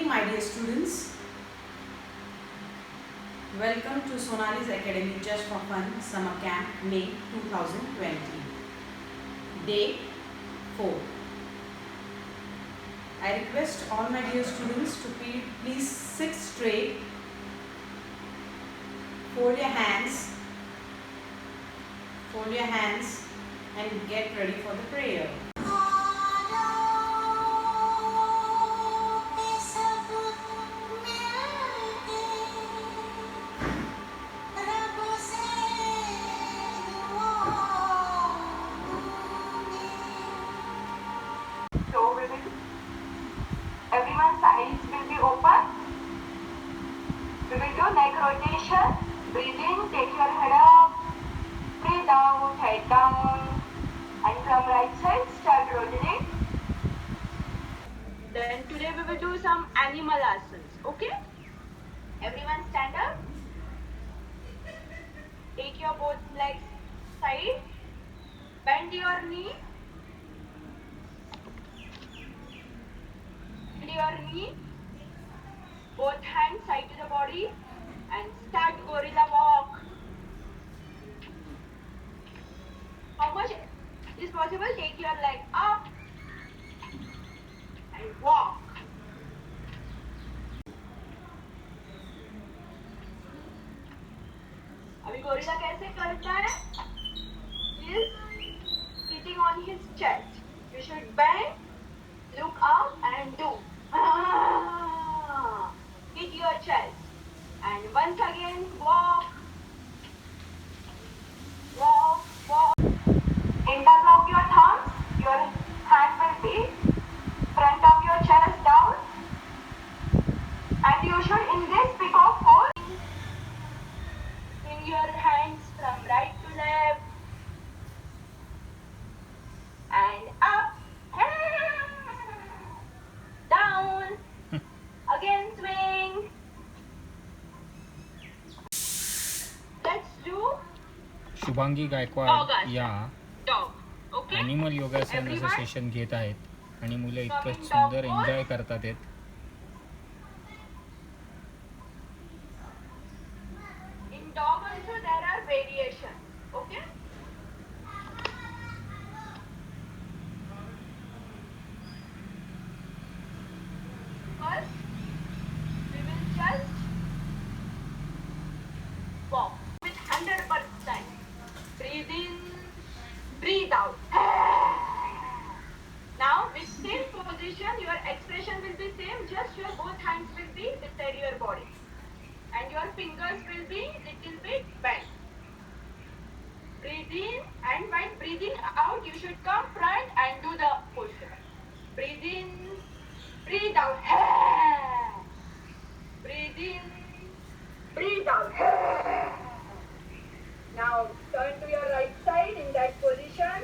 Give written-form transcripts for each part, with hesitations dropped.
morning, my dear students. Welcome to Sonali's Academy Just for Fun Summer Camp May 2020. Day 4. I request all my dear students to please sit straight, fold your hands and get ready for the prayer. Everyone's eyes will be open. We will do neck rotation. Breathe in, take your head up. Breathe out, head down. And from right side, start rotating. Then today we will do some animal asanas. Okay? Everyone stand up. Take your both legs side. Bend your knee. Your knee, both hands side to the body, and start gorilla walk. How much is possible? Take your leg up and walk. अभी gorilla कैसे करता है? He is sitting on his chest. You should bend, look up, and do. Hit your chest. And once again, walk. Walk, walk. Interlock your thumbs. Your hand will be front of your chest down. And you should, in this peacock pose, bring your hands from right to left. And up. Down. Again swing. Let's do Shubhangi Gaikwad Yoga. या dog. Okay? Animal योगासनाचं Everyone? Session घेत आहेत आणि मुलं इतकं Coming सुंदर dog enjoy करतात आहेत. In dog also there are variations. Okay? First, we will just walk with 100%. Breathe in, breathe out. Now, with same position, your expression will be same. Just your both hands will be beside your body, and your fingers will be little bit bent. Breathe in, and when breathing out, you should come front and do the push-up. Breathe in, breathe out. Breathe in, breathe out. Now turn to your right side in that position.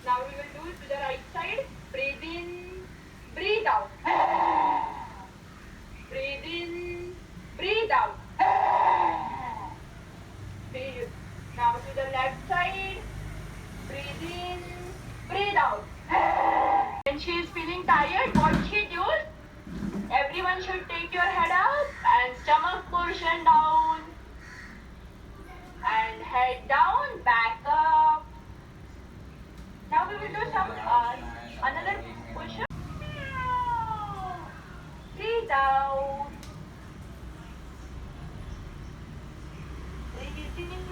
Now we will do it to the right side. Breathe in, breathe out. Breathe in, breathe out. Breathe. Now to the left side. Breathe in, breathe out. When she is feeling tired, what she does? Everyone should take your head up and stomach portion down. And head down, back up. Now we will do some another push-up. Breathe out. Breathe in.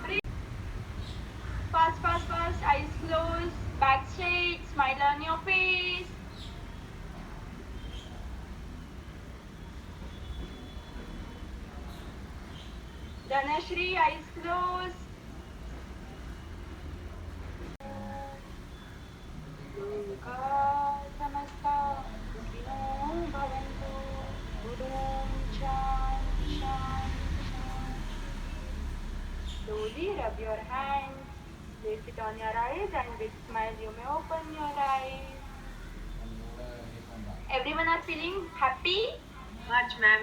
Breathe. Fast, fast, fast. Eyes closed. Back straight. Smile on your face. Dhanashri, eyes closed. Slowly rub your hands, place it on your eyes, and with smile you may open your eyes. Everyone are feeling happy? Much, ma'am.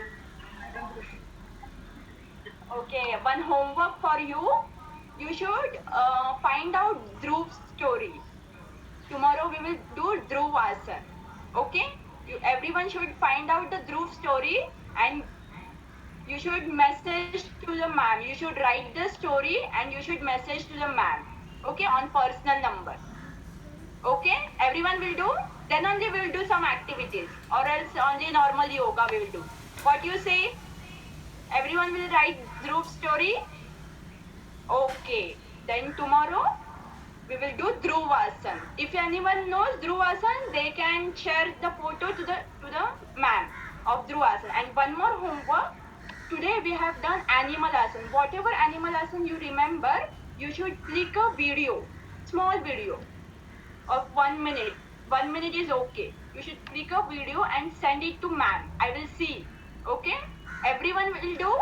Okay, one homework for you. You should find out Dhruv's stories. tomorrow we will do Dhruvasana. Okay? Everyone should find out the Dhruv story and you should message to the ma'am. You should write the story and you should message to the ma'am. Okay? On personal number. Okay? Everyone will do? Then only we will do some activities. Or else only normal yoga we will do. What you say? Everyone will write Dhruv story? Okay. Then tomorrow we will do Dhruvasana. If anyone knows Dhruvasana, they can share the photo to the ma'am of Dhruvasana. And one more homework. Today we have done animal asana. Whatever animal asana you remember, you should click a video, small video of 1 minute. 1 minute is okay. You should click a video and send it to ma'am. I will see. Okay? Everyone will do?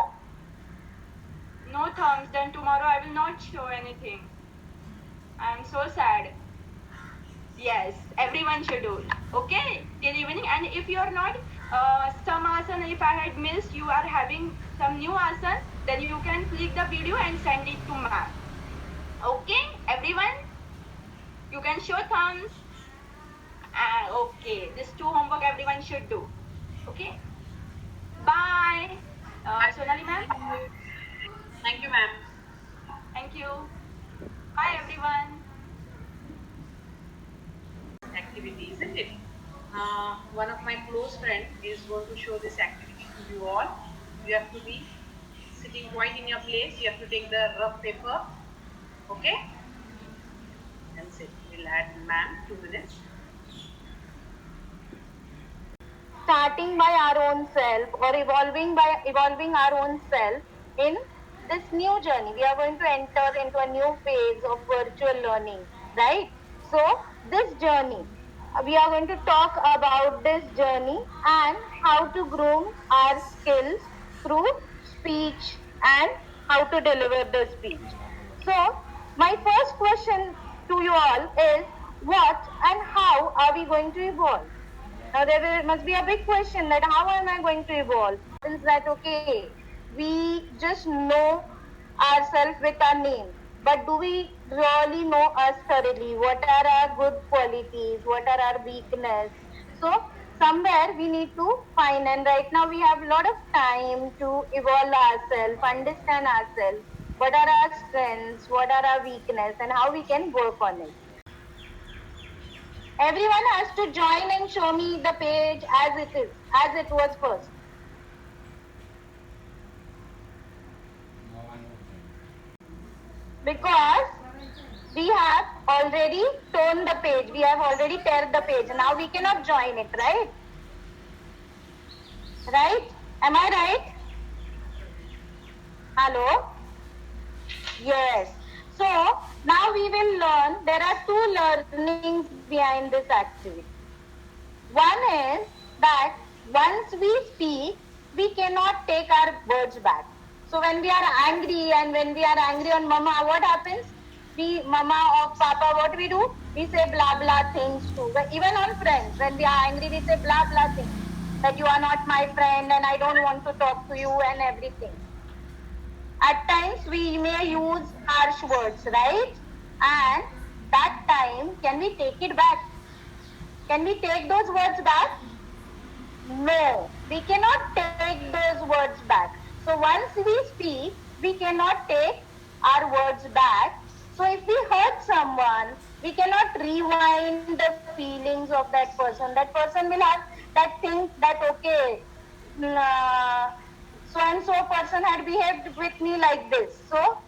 No thumbs. Then tomorrow I will not show anything. I am so sad. Yes, everyone should do. Okay, till evening. And if you are not some asana, if I had missed, you are having some new asana, then you can click the video and send it to ma'am. Okay, everyone, you can show thumbs. Okay, this 2 homework everyone should do. Okay. Bye. Sonali ma'am. Thank you, ma'am. Thank you. Bye everyone. Activity, isn't it? One of my close friends is going to show this activity to you all. You have to be sitting quite in your place. You have to take the rough paper. Okay? And sit. We'll add ma'am 2 minutes. Starting by our own self or evolving our own self in this new journey. We are going to enter into a new phase of virtual learning, right? So this journey, we are going to talk about this journey and how to groom our skills through speech and how to deliver the speech. So my first question to you all is, what and how are we going to evolve? Now must be a big question that how am I going to evolve? Is that okay? We just know ourselves with our name, but do we really know us thoroughly? What are our good qualities? What are our weaknesses? So somewhere we need to find, and right now we have a lot of time to evolve ourselves, understand ourselves. What are our strengths? What are our weaknesses? And how we can work on it. Everyone has to join and show me the page as it is, as it was first. Because we have already torn the page, we have already teared the page. Now we cannot join it, right? Right? Am I right? Hello? Yes. So now we will learn, there are 2 learnings behind this activity. One is that once we speak, we cannot take our words back. So when we are angry and when we are angry on mama, what happens? Mama or papa, what we do? We say blah blah things too. Even on friends, when we are angry, we say blah blah things. That you are not my friend and I don't want to talk to you and everything. At times we may use harsh words, right? And that time, can we take it back? Can we take those words back? No, we cannot take those words back. So once we speak, we cannot take our words back. So if we hurt someone, we cannot rewind the feelings of that person. That person will have that thing that, okay, so-and-so person had behaved with me like this. So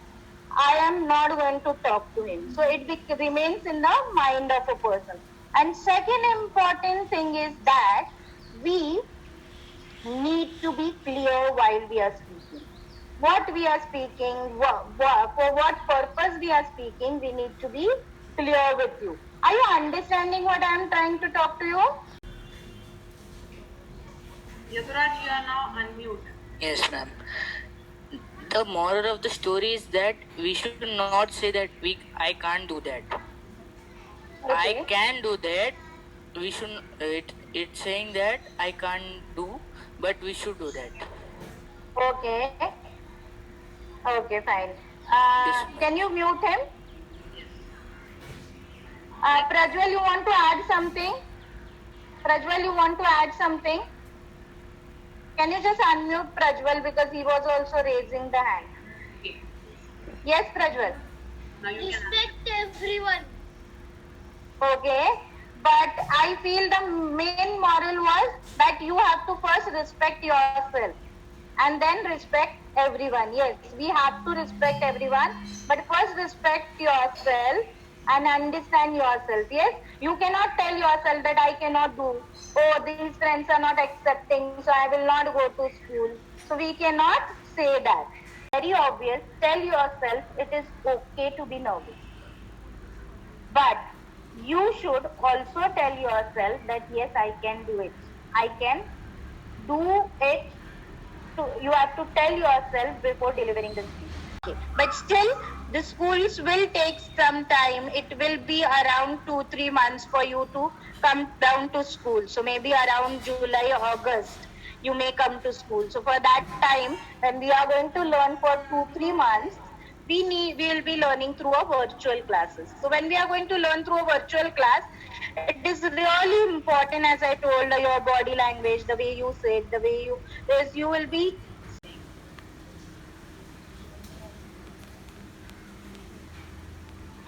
I am not going to talk to him. So it remains in the mind of a person. And second important thing is that we need to be clear while we are speaking. What we are speaking, for what purpose we are speaking, we need to be clear with you. Are you understanding what I am trying to talk to you? Yaturaj, you are now unmute. Yes, ma'am. The moral of the story is that we should not say that I can't do that. Okay. I can do that. We should. It's saying that I can't do, but we should do that. Okay. Okay, fine. Yes, ma'am. Can you mute him? Prajwal, you want to add something? Prajwal, you want to add something? Can you just unmute Prajwal because he was also raising the hand. Okay. Yes, Prajwal. Now you can. Respect everyone. Okay. But I feel the main moral was that you have to first respect yourself and then respect everyone. Yes, we have to respect everyone, but first respect yourself and understand yourself. Yes, you cannot tell yourself that I cannot do. Oh, these friends are not accepting, so I will not go to school. So we cannot say that. Very obvious. Tell yourself it is okay to be nervous. But you should also tell yourself that yes, I can do it. I can do it. You have to tell yourself before delivering the speech. Okay. But still, the schools will take some time. It will be around 2-3 months for you to come down to school. So maybe around July, August, you may come to school. So for that time, when we are going to learn for 2-3 months, we will be learning through a virtual classes. So when we are going to learn through a virtual class, it is really important, as I told, your body language, the way you sit, the way you will be.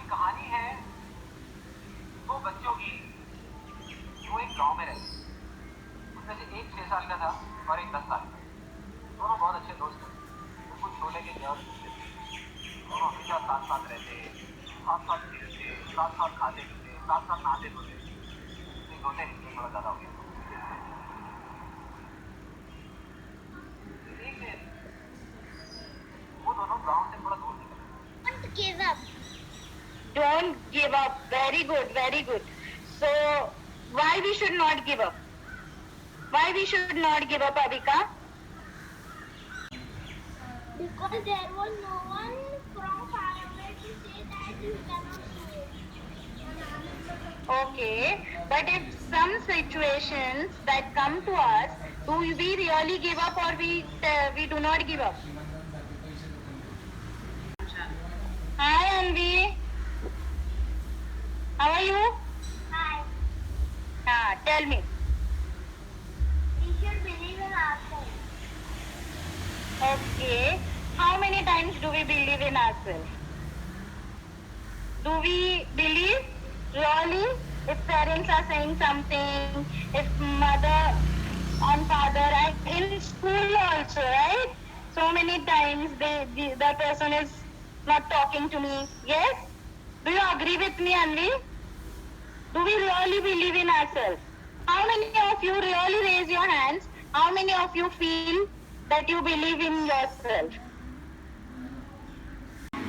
कहानी है दो बच्चों की जो एक गांव में रहते उनमें से एक 6 साल का था और एक 10 साल का दोनों बहुत अच्छे दोस्त थे बिल्कुल छोले के जड़ दोनों हमेशा साथ साथ रहते साथ साथ खेलते साथ साथ खाते पीते साथ साथ नहाते धोते नहीं धोते नहीं थोड़ा ज़्यादा हो गया एक दिन वो दोनों गांव से थोड़ा दूर निकले Don't give up. Don't give up. Very good, very good. So, why we should not give up? Why we should not give up, Abhika? Because there was no one from far away to say that you cannot do it. Okay. But if some situations that come to us, do we really give up or we do not give up? Hi, Anvi. How are you? Hi. Tell me. We should believe in ourselves. Okay. How many times do we believe in ourselves? Do we believe really if parents are saying something, if mother and father are in school also, right? So many times the person is not talking to me. Yes? Do you agree with me, Anvi? Do we really believe in ourselves? How many of you really raise your hands? How many of you feel that you believe in yourself?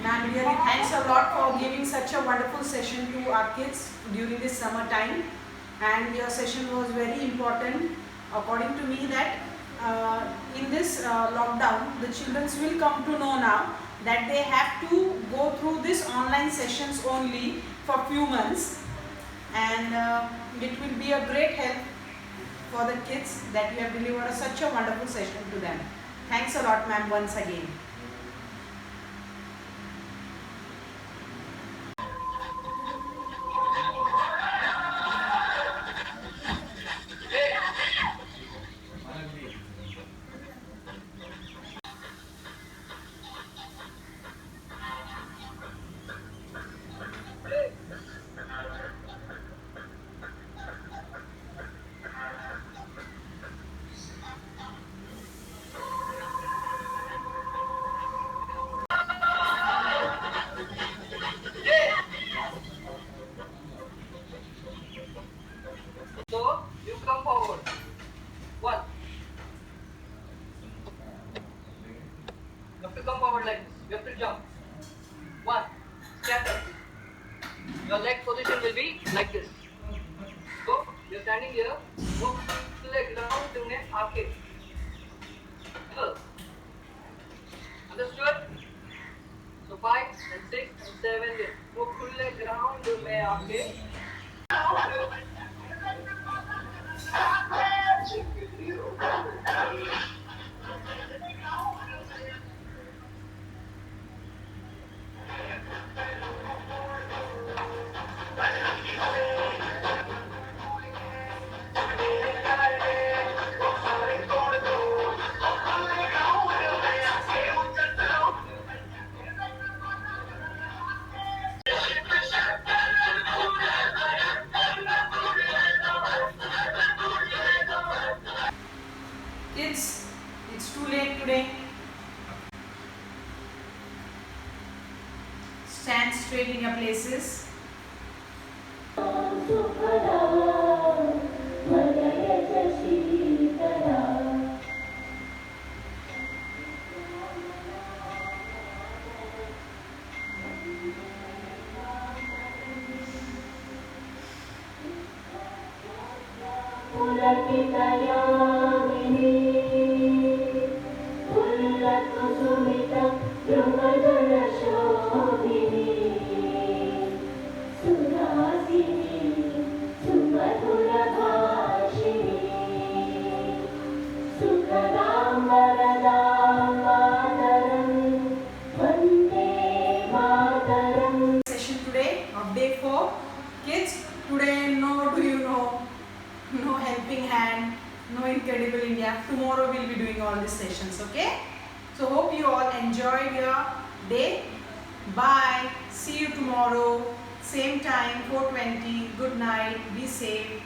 Ma'am, really thanks a lot for giving such a wonderful session to our kids during this summer time. And your session was very important. According to me, that in this lockdown, the children will come to know now that they have to go through this online sessions only for few months, and it will be a great help for the kids that you have delivered such a wonderful session to them. Thanks a lot, ma'am, once again. So you come forward. One. You have to come forward like this. You have to jump. One. Scatter. Your leg position will be like this. So you're standing here. Move leg down to me. आके. Understood? So 5 and 6 and 7. वो खुले ground में आके. participate in your places. Session today of day 4. Kids, today no helping hand, no Incredible India. Tomorrow we'll be doing all these sessions, okay? So hope you all enjoyed your day. Bye. See you tomorrow. Same time, 4:20. Good night. Be safe.